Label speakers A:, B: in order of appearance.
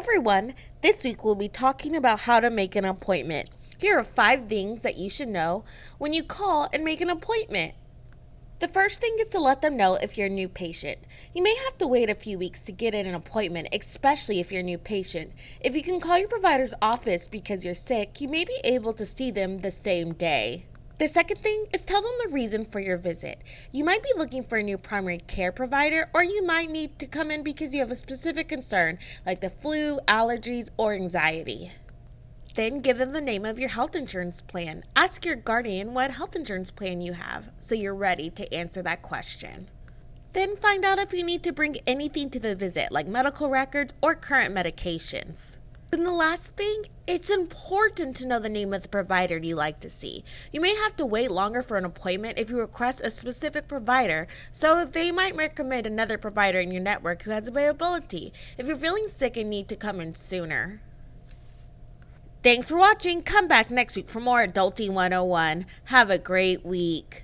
A: everyone, this week we'll be talking about how to make an appointment. Here are 5 things that you should know when you call and make an appointment. The first thing is to let them know if you're a new patient. You may have to wait a few weeks to get in an appointment, especially if you're a new patient. If you can call your provider's office because you're sick, you may be able to see them the same day. The second thing is tell them the reason for your visit. You might be looking for a new primary care provider, or you might need to come in because you have a specific concern like the flu, allergies, or anxiety. Then give them the name of your health insurance plan. Ask your guardian what health insurance plan you have so you're ready to answer that question. Then find out if you need to bring anything to the visit like medical records or current medications. And the last thing, it's important to know the name of the provider you like to see. You may have to wait longer for an appointment if you request a specific provider, so they might recommend another provider in your network who has availability if you're feeling sick and need to come in sooner. Thanks for watching. Come back next week for more Adulting 101. Have a great week.